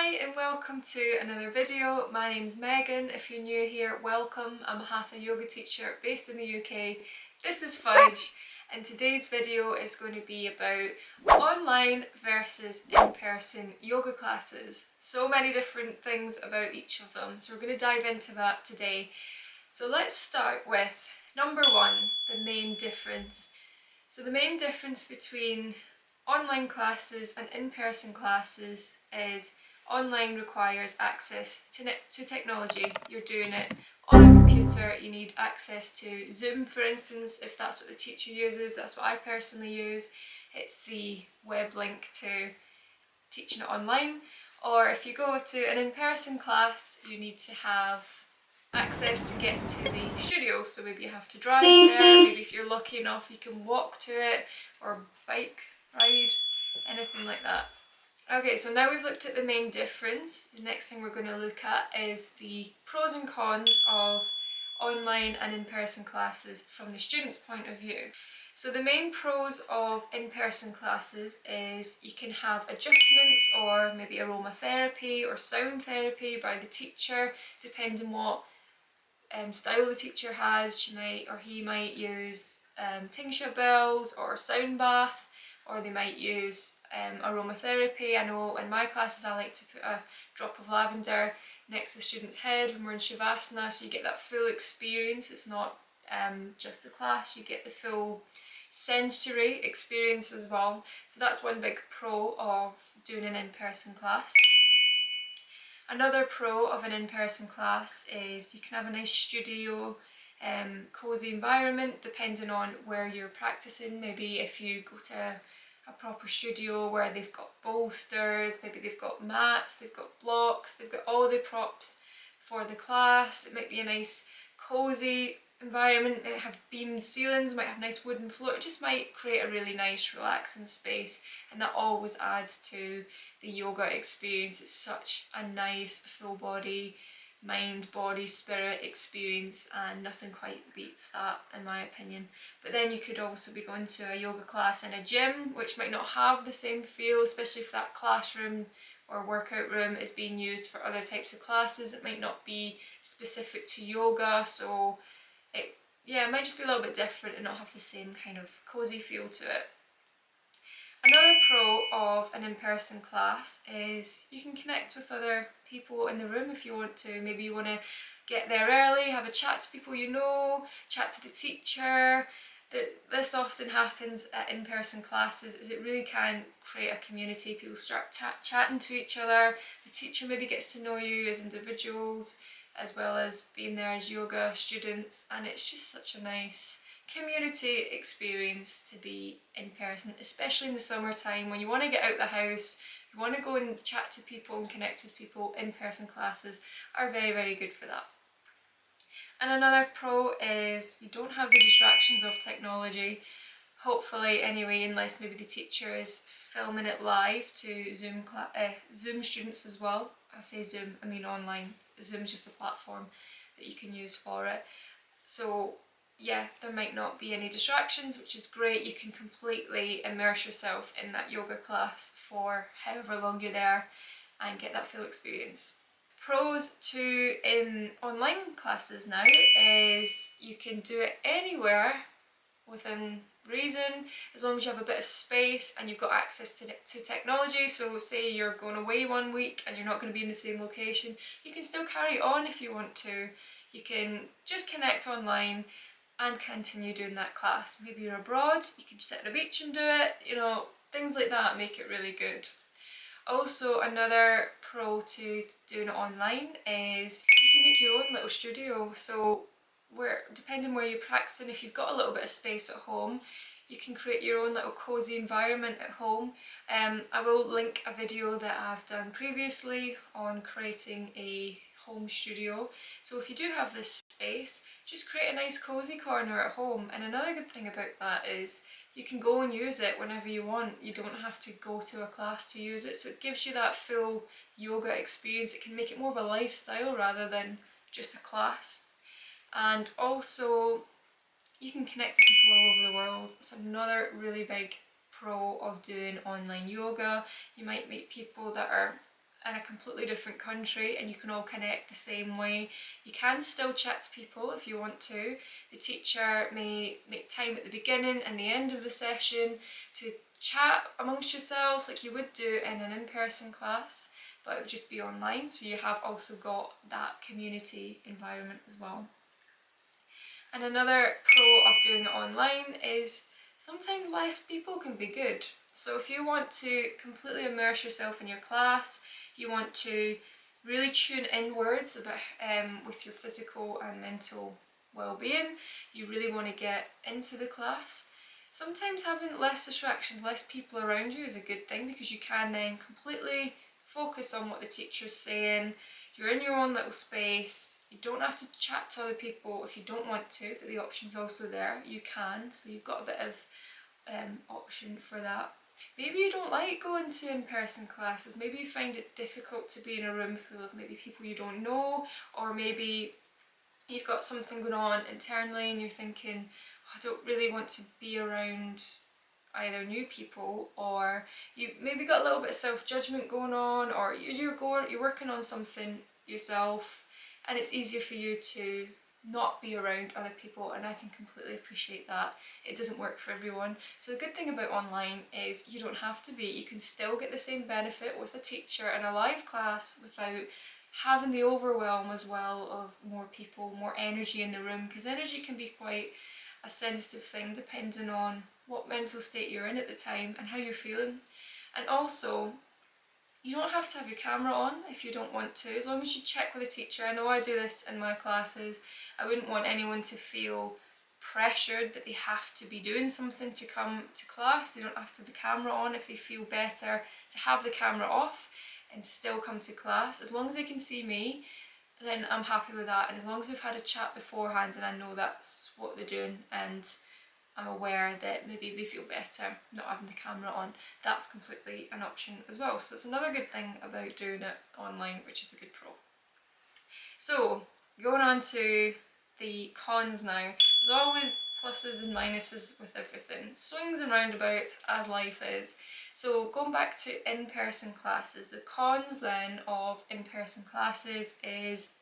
Hi and welcome to another video. My name's Megan. If you're new here, welcome. I'm a Hatha yoga teacher based in the UK. This is Fudge and today's video is going to be about online versus in-person yoga classes. So many different things about each of them, so we're going to dive into that today. So let's start with number one, the main difference. So the main difference between online classes and in-person classes is online requires access to technology. You're doing it on a computer, you need access to Zoom, for instance, if that's what the teacher uses. That's what I personally use. It's the web link to teaching it online. Or if you go to an in-person class, you need to have access to get to the studio, so maybe you have to drive there, maybe if you're lucky enough you can walk to it, or bike ride, anything like that. Okay, so now we've looked at the main difference. The next thing we're going to look at is the pros and cons of online and in-person classes from the student's point of view. So the main pros of in-person classes is you can have adjustments or maybe aromatherapy or sound therapy by the teacher, depending what style the teacher has. He might use tincture bells or sound bath, or they might use aromatherapy. I know in my classes I like to put a drop of lavender next to the student's head when we're in Shavasana, so you get that full experience. It's not just a class, you get the full sensory experience as well. So that's one big pro of doing an in-person class. Another pro of an in-person class is you can have a nice studio, cosy environment depending on where you're practicing. Maybe if you go to a proper studio where they've got bolsters, maybe they've got mats, they've got blocks, they've got all the props for the class. It might be a nice cosy environment, it might have beamed ceilings, might have nice wooden floor. It just might create a really nice relaxing space, and that always adds to the yoga experience. It's such a nice full body, mind, body, spirit experience, and nothing quite beats that in my opinion. But then you could also be going to a yoga class in a gym, which might not have the same feel, especially if that classroom or workout room is being used for other types of classes. It might not be specific to yoga, so it might just be a little bit different and not have the same kind of cosy feel to it. Another pro of an in-person class is you can connect with other people in the room if you want to. Maybe you want to get there early, have a chat to people you know, chat to the teacher. This often happens at in-person classes, is it really can create a community. People start chatting to each other. The teacher maybe gets to know you as individuals, as well as being there as yoga students, and it's just such a nice community experience to be in person, especially in the summertime when you want to get out the house, you want to go and chat to people and connect with people. In-person classes are very, very good for that. And another pro is you don't have the distractions of technology, hopefully anyway, unless maybe the teacher is filming it live to Zoom students as well. I say Zoom, I mean online. Zoom's just a platform that you can use for it. So yeah, there might not be any distractions, which is great. You can completely immerse yourself in that yoga class for however long you're there and get that full experience. Pros to online classes now is you can do it anywhere within reason, as long as you have a bit of space and you've got access to technology. So say you're going away one week and you're not going to be in the same location, you can still carry on if you want to. You can just connect online and continue doing that class. Maybe you're abroad, you can just sit on a beach and do it, things like that make it really good. Also, another pro to doing it online is you can make your own little studio. So depending where you're practicing, if you've got a little bit of space at home, you can create your own little cosy environment at home. I will link a video that I've done previously on creating a home studio. So if you do have this space, just create a nice cosy corner at home. And another good thing about that is you can go and use it whenever you want. You don't have to go to a class to use it, so it gives you that full yoga experience. It can make it more of a lifestyle rather than just a class. And also you can connect to people all over the world. It's another really big pro of doing online yoga. You might meet people that are in a completely different country and you can all connect the same way. You can still chat to people if you want to. The teacher may make time at the beginning and the end of the session to chat amongst yourselves like you would do in an in-person class, but it would just be online, so you have also got that community environment as well. And another pro of doing it online is sometimes less people can be good. So if you want to completely immerse yourself in your class, you want to really tune inwards about with your physical and mental well-being, you really want to get into the class, sometimes having less distractions, less people around you is a good thing, because you can then completely focus on what the teacher's saying. You're in your own little space. You don't have to chat to other people if you don't want to, but the option's also there. You can, so you've got a bit of option for that. Maybe you don't like going to in-person classes. Maybe you find it difficult to be in a room full of maybe people you don't know, or maybe you've got something going on internally and you're thinking, oh, I don't really want to be around either new people, or you maybe got a little bit of self-judgment going on, or you're working on something yourself and it's easier for you to not be around other people, and I can completely appreciate that. It doesn't work for everyone. So the good thing about online is you don't have to be. You can still get the same benefit with a teacher and a live class without having the overwhelm as well of more people, more energy in the room, because energy can be quite a sensitive thing depending on what mental state you're in at the time and how you're feeling. And also, you don't have to have your camera on if you don't want to, as long as you check with the teacher. I know I do this in my classes. I wouldn't want anyone to feel pressured that they have to be doing something to come to class. They don't have to have the camera on if they feel better to have the camera off and still come to class. As long as they can see me, then I'm happy with that. And as long as we've had a chat beforehand and I know that's what they're doing and I'm aware that maybe they feel better not having the camera on, that's completely an option as well. So it's another good thing about doing it online, which is a good pro. So going on to the cons now. There's always pluses and minuses with everything. Swings and roundabouts, as life is. So going back to in-person classes, the cons then of in-person classes is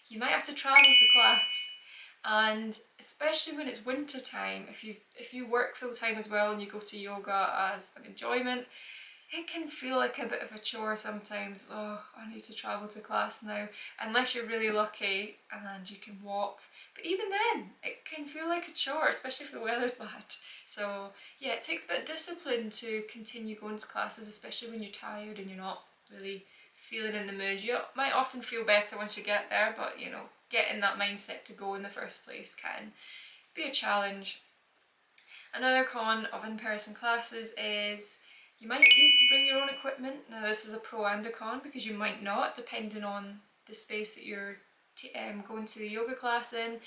you might have to travel to class. And especially when it's winter time, if you work full time as well and you go to yoga as an enjoyment, it can feel like a bit of a chore sometimes. Oh, I need to travel to class now, unless you're really lucky and you can walk. But even then, it can feel like a chore, especially if the weather's bad. So yeah, it takes a bit of discipline to continue going to classes, especially when you're tired and you're not really feeling in the mood. You might often feel better once you get there, but you know, getting that mindset to go in the first place can be a challenge. Another con of in-person classes is you might need to bring your own equipment. Now this is a pro and a con, because you might not, depending on the space that you're going to the yoga class in.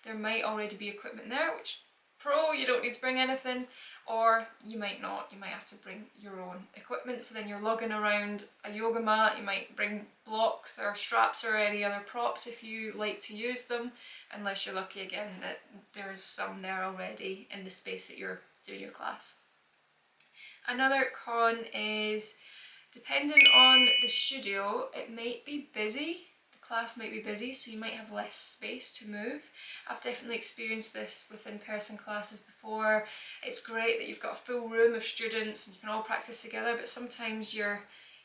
There might already be equipment there, which pro, you don't need to bring anything, or you might not, you might have to bring your own equipment. So then you're lugging around a yoga mat, you might bring blocks or straps or any other props if you like to use them, unless you're lucky again that there's some there already in the space that you're doing your class. Another con is, depending on the studio, it might be busy. Class might be busy, so you might have less space to move. I've definitely experienced this with in-person classes before. It's great that you've got a full room of students and you can all practice together, but sometimes you're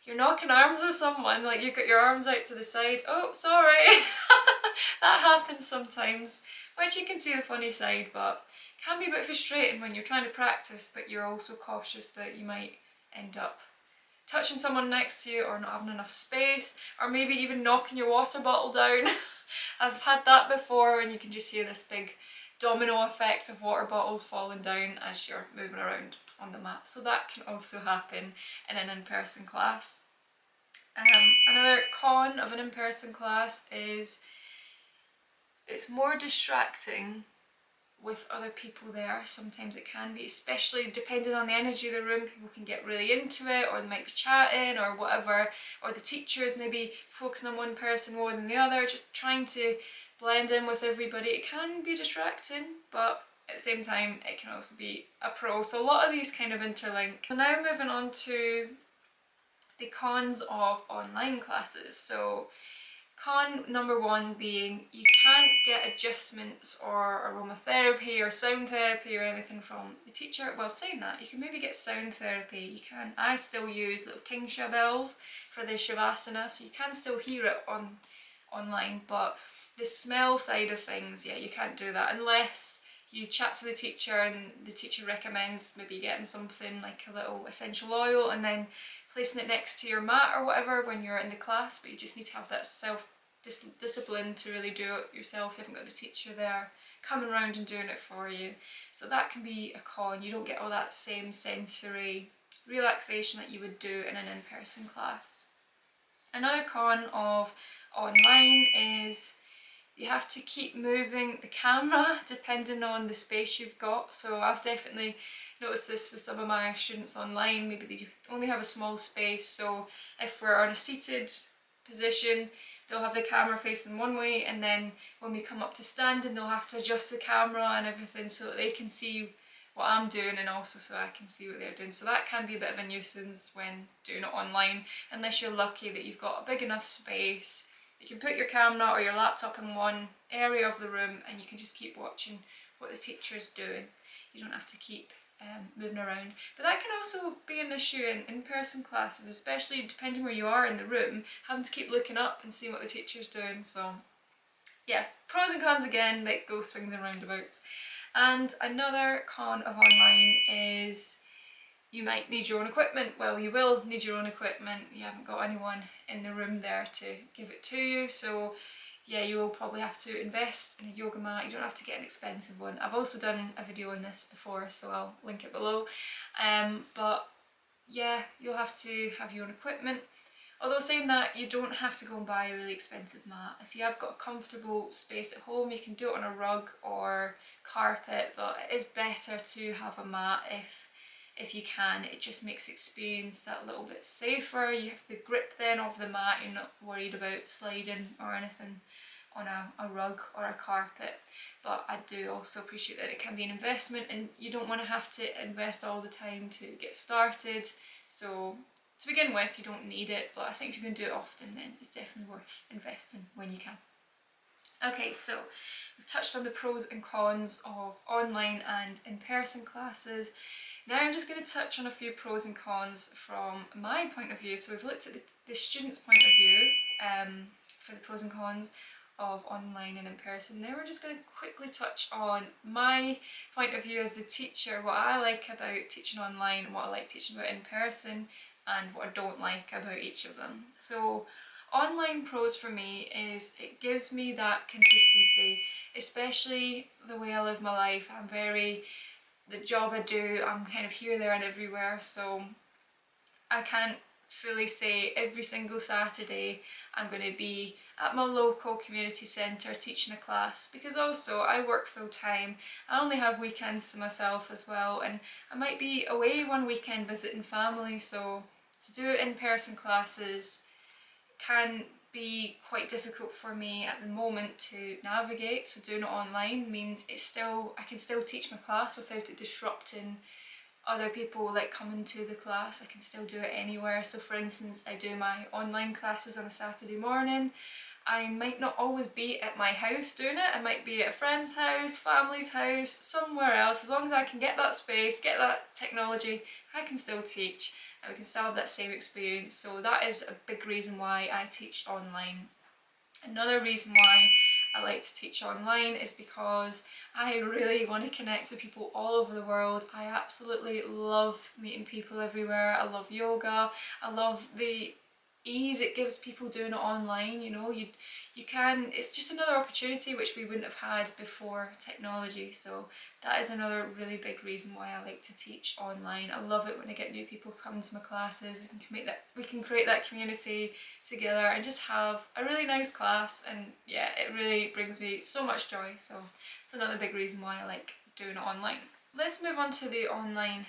knocking arms with someone, like you've got your arms out to the side. Oh, sorry. That happens sometimes, which you can see the funny side, but can be a bit frustrating when you're trying to practice, but you're also cautious that you might end up touching someone next to you or not having enough space, or maybe even knocking your water bottle down. I've had that before, and you can just hear this big domino effect of water bottles falling down as you're moving around on the mat. So that can also happen in an in-person class. Another con of an in-person class is it's more distracting with other people there. Sometimes it can be, especially depending on the energy of the room. People can get really into it, or they might be chatting or whatever, or the teachers maybe focusing on one person more than the other, just trying to blend in with everybody. It can be distracting, but at the same time it can also be a pro. So a lot of these kind of interlink. So now moving on to the cons of online classes. So con number one being you can't get adjustments or aromatherapy or sound therapy or anything from the teacher. Well, saying that, you can maybe get sound therapy. You can. I still use little tingsha bells for the shavasana, so you can still hear it online, but the smell side of things, yeah, you can't do that unless you chat to the teacher and the teacher recommends maybe getting something like a little essential oil and then placing it next to your mat or whatever when you're in the class, but you just need to have that self-discipline to really do it yourself. You haven't got the teacher there coming around and doing it for you. So that can be a con. You don't get all that same sensory relaxation that you would do in an in-person class. Another con of online is you have to keep moving the camera depending on the space you've got. So I've definitely noticed this with some of my students online. Maybe they only have a small space, so if we're on a seated position, they'll have the camera facing one way, and then when we come up to standing, they'll have to adjust the camera and everything so that they can see what I'm doing and also so I can see what they're doing. So that can be a bit of a nuisance when doing it online, unless you're lucky that you've got a big enough space. You can put your camera or your laptop in one area of the room and you can just keep watching what the teacher is doing. You don't have to keep moving around. But that can also be an issue in in-person classes, especially depending where you are in the room, having to keep looking up and seeing what the teacher's doing. So yeah, pros and cons again, that go swings and roundabouts. And another con of online is you might need your own equipment. Well, you will need your own equipment. You haven't got anyone in the room there to give it to you. So yeah, you will probably have to invest in a yoga mat. You don't have to get an expensive one. I've also done a video on this before, so I'll link it below. But yeah, you'll have to have your own equipment. Although saying that, you don't have to go and buy a really expensive mat. If you have got a comfortable space at home, you can do it on a rug or carpet, but it is better to have a mat if you can. It just makes experience that little bit safer. You have the grip then of the mat, you're not worried about sliding or anything on a rug or a carpet. But I do also appreciate that it can be an investment and you don't want to have to invest all the time to get started. So to begin with, you don't need it, but I think if you can do it often, then it's definitely worth investing when you can. Okay, so we've touched on the pros and cons of online and in-person classes. Now I'm just going to touch on a few pros and cons from my point of view. So we've looked at the student's point of view for the pros and cons of online and in person. Now we're just going to quickly touch on my point of view as the teacher, what I like about teaching online and what I like teaching about in person, and what I don't like about each of them. So online pros for me is it gives me that consistency, especially the way I live my life. The job I do, I'm kind of here, there and everywhere, so I can't fully say every single Saturday I'm going to be at my local community centre teaching a class, because also I work full time. I only have weekends to myself as well, and I might be away one weekend visiting family, so to do in-person classes can be quite difficult for me at the moment to navigate. So doing it online means I can still teach my class without it disrupting other people like coming to the class. I can still do it anywhere. So for instance, I do my online classes on a Saturday morning. I might not always be at my house doing it. I might be at a friend's house, family's house, somewhere else. As long as I can get that space, get that technology, I can still teach and we can still have that same experience. So that is a big reason why I teach online. Another reason why I like to teach online is because I really want to connect with people all over the world. I absolutely love meeting people everywhere. I love yoga. I love the ease it gives people doing it online. You know, it's just another opportunity which we wouldn't have had before technology. So that is another really big reason why I like to teach online. I love it when I get new people coming to my classes. We can create that community together and just have a really nice class, and yeah, it really brings me so much joy. So it's another big reason why I like doing it online. Let's move on to the online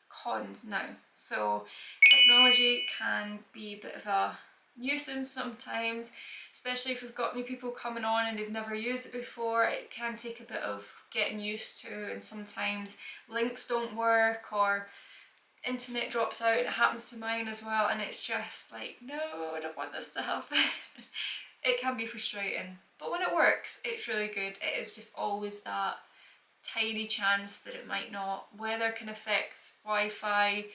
cons now. So technology can be a bit of a nuisance sometimes, especially if we've got new people coming on and they've never used it before. It can take a bit of getting used to, and sometimes links don't work, or internet drops out, and it happens to mine as well, and it's just like, no, I don't want this to happen. It can be frustrating, but when it works, it's really good. It is just always that tiny chance that it might not. Weather can affect Wi-Fi,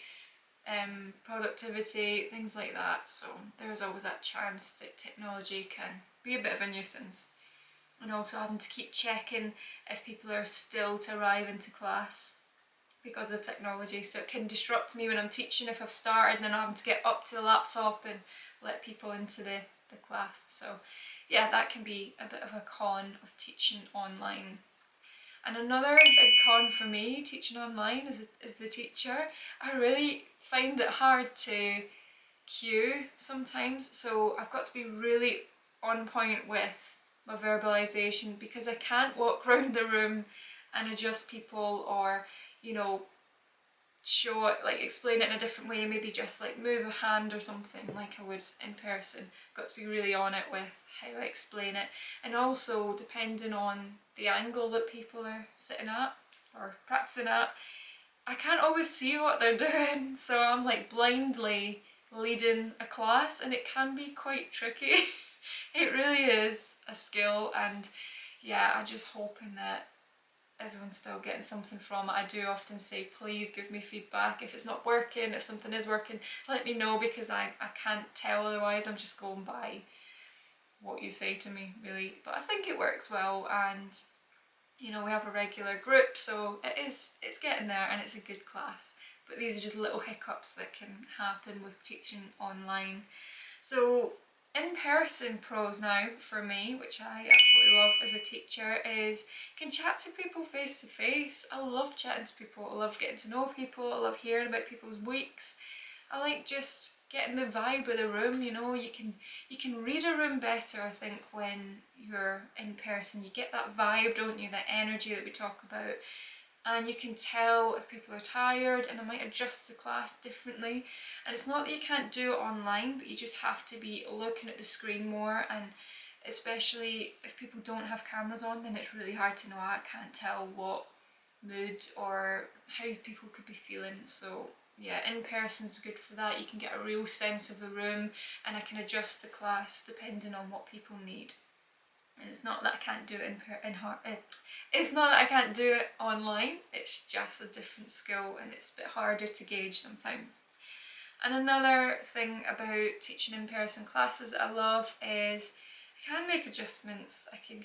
productivity, things like that, so there's always that chance that technology can be a bit of a nuisance. And also having to keep checking if people are still to arrive into class because of technology, so it can disrupt me when I'm teaching if I've started and then I'm having to get up to the laptop and let people into the class. So yeah, that can be a bit of a con of teaching online. And another big con for me teaching online as the teacher, I really find it hard to cue sometimes, so I've got to be really on point with my verbalisation, because I can't walk around the room and adjust people, or you know, show it, like explain it in a different way, maybe just like move a hand or something like I would in person. Got to be really on it with how I explain it, and also depending on the angle that people are sitting at or practicing at, I can't always see what they're doing, so I'm like blindly leading a class, and it can be quite tricky. It really is a skill, and yeah, I'm just hoping that everyone's still getting something from it. I do often say, please give me feedback if it's not working. If something is working, let me know, because I can't tell otherwise. I'm just going by what you say to me, really. But I think it works well, and you know, we have a regular group, so it's getting there, and it's a good class. But these are just little hiccups that can happen with teaching online. So in-person pros now for me, which I absolutely love as a teacher, is can chat to people face to face. I love chatting to people, I love getting to know people, I love hearing about people's weeks. I like just getting the vibe of the room, you know. You can read a room better, I think, when you're in person. You get that vibe, don't you, that energy that we talk about. And you can tell if people are tired, and I might adjust the class differently. And it's not that you can't do it online, but you just have to be looking at the screen more, and especially if people don't have cameras on, then it's really hard to know. I can't tell what mood or how people could be feeling. So yeah, in person is good for that. You can get a real sense of the room, and I can adjust the class depending on what people need. And it's not that I can't do it it's not that I can't do it online, it's just a different skill, and it's a bit harder to gauge sometimes. And another thing about teaching in-person classes that I love is I can make adjustments. I can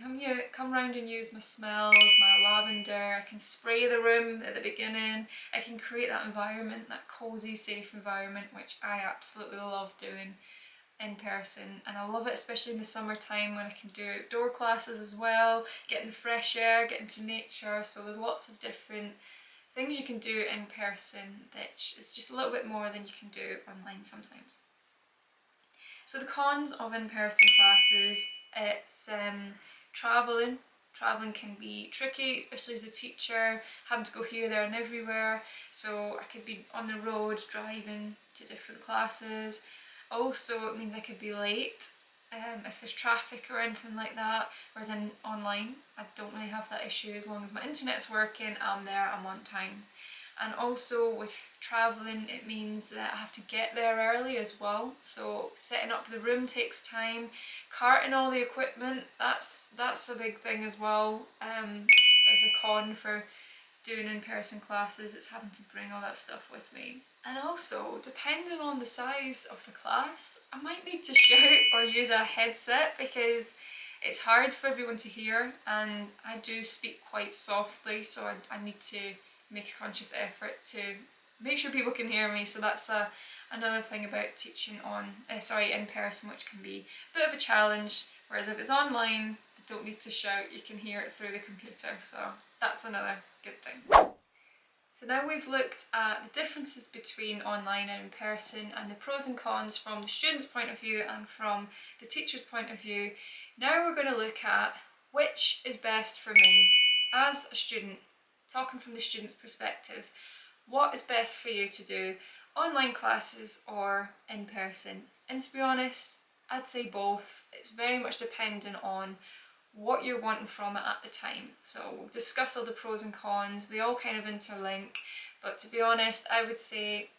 come round and use my smells, my lavender, I can spray the room at the beginning, I can create that environment, that cosy, safe environment, which I absolutely love doing in person. And I love it especially in the summertime when I can do outdoor classes as well, getting the fresh air, getting to nature. So there's lots of different things you can do in person that it's just a little bit more than you can do online sometimes. So the cons of in-person classes, it's travelling. Travelling can be tricky, especially as a teacher, having to go here, there and everywhere. So I could be on the road driving to different classes. Also, it means I could be late if there's traffic or anything like that, whereas in online I don't really have that issue. As long as my internet's working, I'm there, I'm on time. And also with travelling, it means that I have to get there early as well, so setting up the room takes time, carting all the equipment, that's a big thing as well. As a con for doing in-person classes, it's having to bring all that stuff with me. And also, depending on the size of the class, I might need to shout or use a headset, because it's hard for everyone to hear, and I do speak quite softly, so I need to make a conscious effort to make sure people can hear me. So that's another thing about teaching in person, which can be a bit of a challenge, whereas if it's online, I don't need to shout, you can hear it through the computer, so that's another good thing. So now we've looked at the differences between online and in person, and the pros and cons from the student's point of view and from the teacher's point of view. Now we're going to look at which is best for me as a student, talking from the student's perspective. What is best for you to do, online classes or in person? And to be honest, I'd say both. It's very much dependent on what you're wanting from it at the time. So we'll discuss all the pros and cons, they all kind of interlink, but to be honest, I would say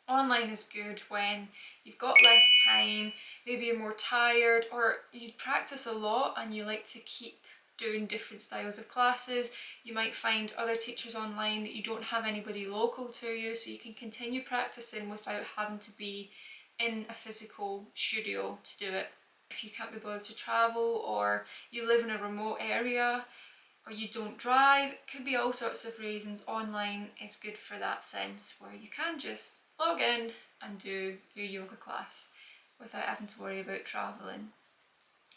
Online is good when you've got less time, maybe you're more tired, or you practice a lot and you like to keep doing different styles of classes. You might find other teachers online that you don't have anybody local to you, so you can continue practicing without having to be in a physical studio to do it. If you can't be bothered to travel, or you live in a remote area, or you don't drive, it could be all sorts of reasons. Online is good for that sense, where you can just log in and do your yoga class without having to worry about travelling.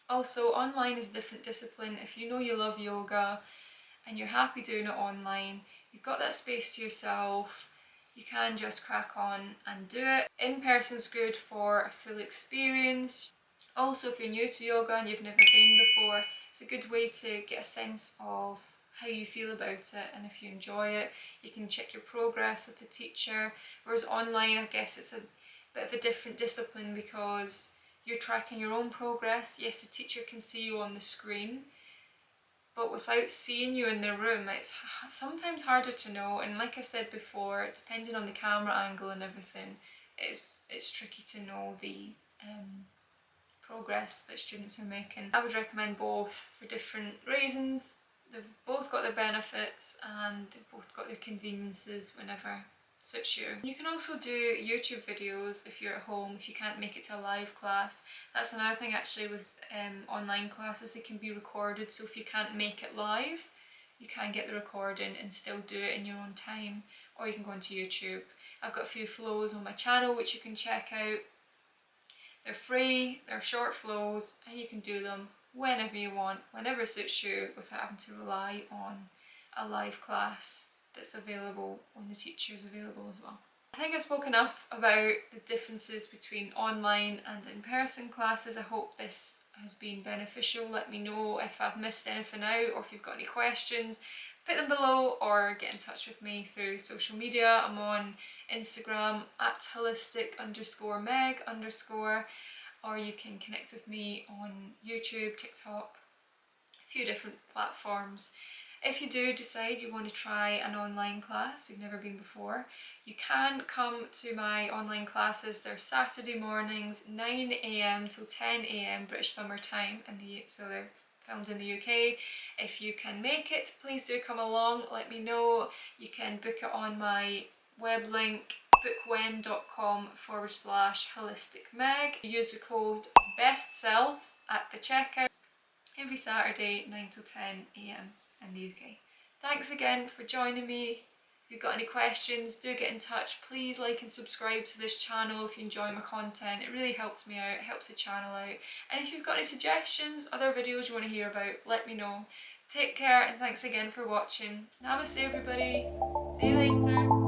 Also, online is a different discipline. If you know you love yoga and you're happy doing it online, you've got that space to yourself, you can just crack on and do it. In person's good for a full experience. Also, if you're new to yoga and you've never been before, it's a good way to get a sense of how you feel about it, and if you enjoy it, you can check your progress with the teacher. Whereas online, I guess it's a bit of a different discipline because you're tracking your own progress. Yes, the teacher can see you on the screen, but without seeing you in the room, it's sometimes harder to know. And like I said before, depending on the camera angle and everything, it's tricky to know the progress that students are making. I would recommend both for different reasons. They've both got their benefits and they've both got their conveniences whenever suits you. You can also do YouTube videos if you're at home, if you can't make it to a live class. That's another thing actually with online classes, they can be recorded, so if you can't make it live, you can get the recording and still do it in your own time, or you can go onto YouTube. I've got a few flows on my channel which you can check out. They're free, they're short flows, and you can do them whenever you want, whenever suits you, without having to rely on a live class that's available when the teacher is available as well. I think I've spoken enough about the differences between online and in-person classes. I hope this has been beneficial. Let me know if I've missed anything out, or if you've got any questions, put them below, or get in touch with me through social media. I'm on Instagram at holistic_meg_, or you can connect with me on YouTube, TikTok, a few different platforms. If you do decide you want to try an online class, you've never been before, you can come to my online classes. They're Saturday mornings, 9 AM till 10 AM British Summer Time, so they're filmed in the UK. If you can make it, please do come along, let me know. You can book it on my web link, bookwen.com/holisticmeg. Use the code BESTSELF at the checkout every Saturday 9 till 10 AM in the UK. Thanks again for joining me. If you've got any questions, do get in touch. Please like and subscribe to this channel if you enjoy my content. It really helps me out, it helps the channel out. And if you've got any suggestions, other videos you want to hear about, let me know. Take care, and thanks again for watching. Namaste everybody. See you later.